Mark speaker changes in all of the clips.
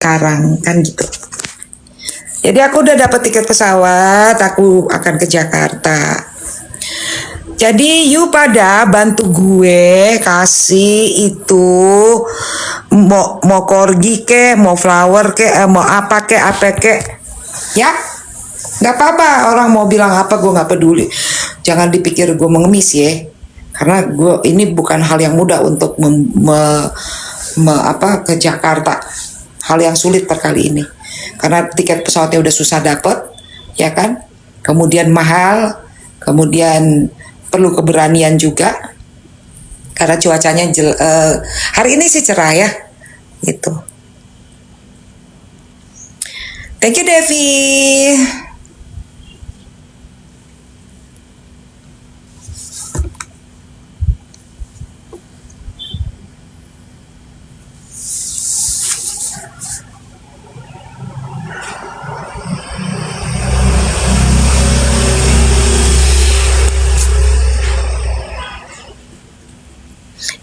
Speaker 1: sekarang kan gitu. Jadi aku udah dapat tiket pesawat, aku akan ke Jakarta. Jadi you pada bantu gue kasih itu mau corgi ke, mau flower ke, mau apa ke, ya nggak apa-apa orang mau bilang apa gue nggak peduli. Jangan dipikir gue mengemis ya, karena gue ini bukan hal yang mudah untuk ke Jakarta, hal yang sulit terkali ini karena tiket pesawatnya udah susah dapet, ya kan? Kemudian mahal, kemudian perlu keberanian juga karena cuacanya hari ini sih cerah ya gitu. Thank you Devi.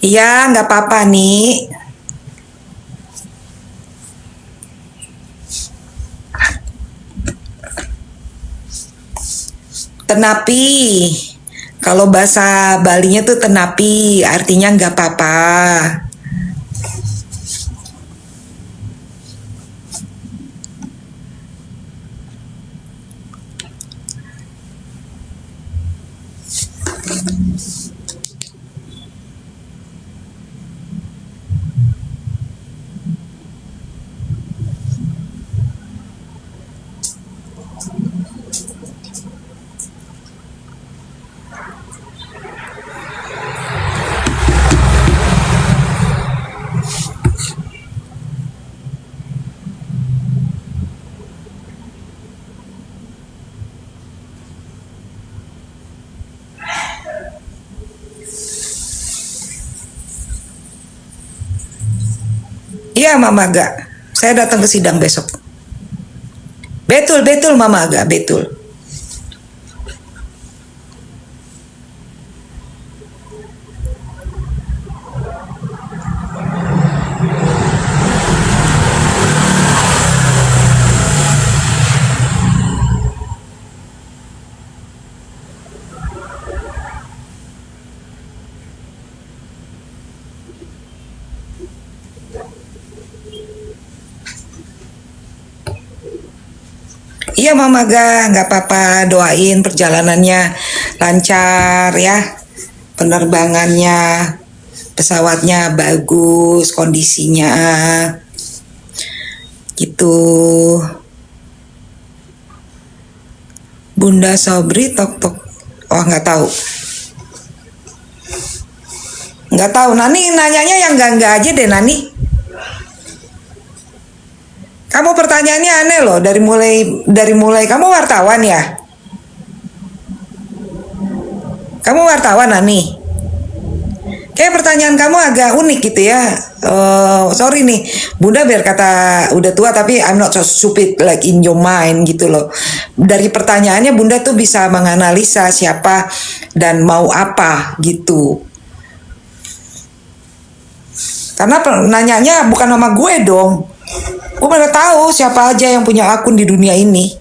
Speaker 1: Iya, nggak apa-apa nih. Tenapi. Kalau bahasa Balinya tuh tenapi, artinya nggak apa-apa. Iya Mama Aga, saya datang ke sidang besok. Betul Mama Aga, betul. Iya Mama Ga, nggak apa-apa, doain perjalanannya lancar ya, penerbangannya, pesawatnya bagus, kondisinya gitu. Bunda Sobri tok. Oh nggak tahu. Nani nanyanya yang enggak aja deh Nani. Kamu pertanyaannya aneh loh, dari mulai kamu wartawan ya? Kamu wartawan Nani? Kayak pertanyaan kamu agak unik gitu ya. Sorry nih, Bunda biar kata udah tua tapi I'm not so stupid like in your mind gitu loh. Dari pertanyaannya Bunda tuh bisa menganalisa siapa dan mau apa gitu. Karena nanyanya bukan nama gue dong. Gue mana tahu siapa aja yang punya akun di dunia ini.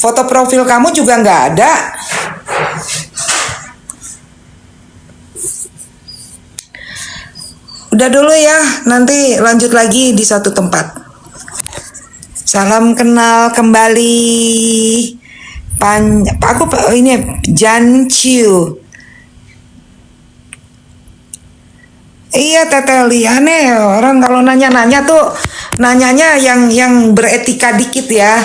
Speaker 1: Foto profil kamu juga nggak ada. Udah dulu ya, nanti lanjut lagi di satu tempat. Salam kenal kembali. Aku ini Jan Chiu. Iya Teteli, aneh orang kalau nanya-nanya tuh nanyanya yang beretika dikit ya.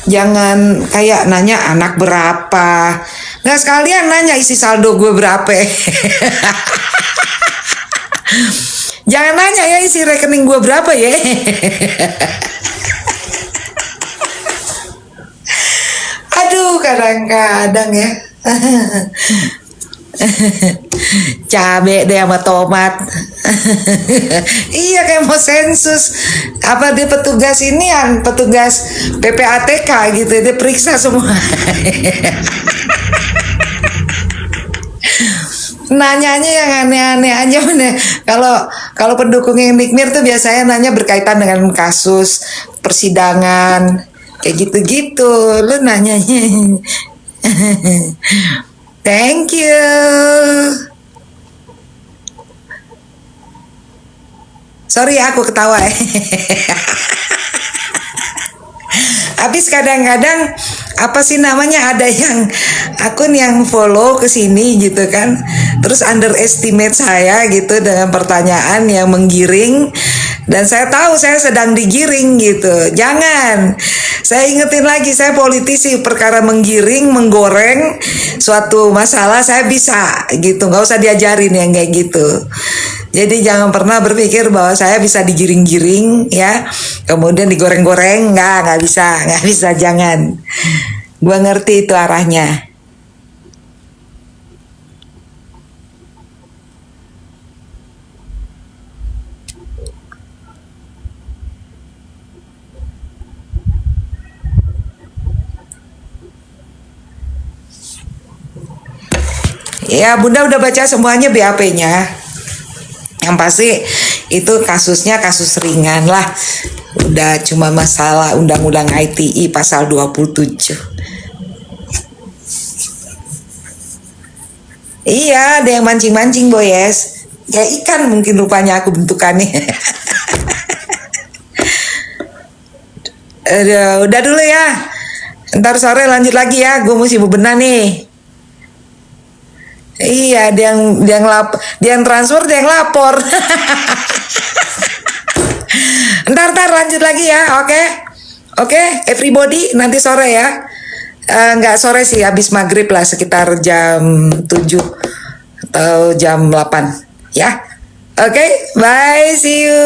Speaker 1: Jangan kayak nanya anak berapa. Nggak sekalian nanya isi saldo gue berapa. Jangan nanya ya isi rekening gue berapa ya. Aduh kadang-kadang ya. Cabe deh sama tomat. Iya kayak mau sensus. Apa dia petugas inian, petugas PPATK gitu, dia periksa semua. Nanyanya yang aneh-aneh aja bener. Kalau kalau pendukung yang Nikmir tuh biasanya nanya berkaitan dengan kasus persidangan kayak gitu-gitu. Lu nanyanya. Thank you. Sorry aku ketawa. Habis kadang-kadang apa sih namanya ada yang akun yang follow ke sini gitu kan. Terus underestimate saya gitu dengan pertanyaan yang menggiring dan saya tahu saya sedang digiring gitu. Jangan. Saya ingetin lagi saya politisi perkara menggiring, menggoreng suatu masalah saya bisa gitu. Nggak usah diajarin yang kayak gitu. Jadi jangan pernah berpikir bahwa saya bisa digiring-giring ya, kemudian digoreng-goreng, nggak bisa, jangan. Gua ngerti itu arahnya. Ya, Bunda udah baca semuanya BAP-nya. Yang pasti itu kasusnya kasus ringan lah. Udah cuma masalah Undang-Undang ITE pasal 27. Iya, ada yang mancing-mancing, Boyes. Kayak ikan mungkin rupanya aku bentukannya. Udah dulu ya. Ntar sore lanjut lagi ya. Gue mesti bebenah nih. Iya, dia yang transfer, dia yang lapor. Ntar lanjut lagi ya, oke? Oke, everybody, nanti sore ya. Nggak sore sih, habis maghrib lah, sekitar jam 7 atau jam 8 ya. Oke, bye, see you.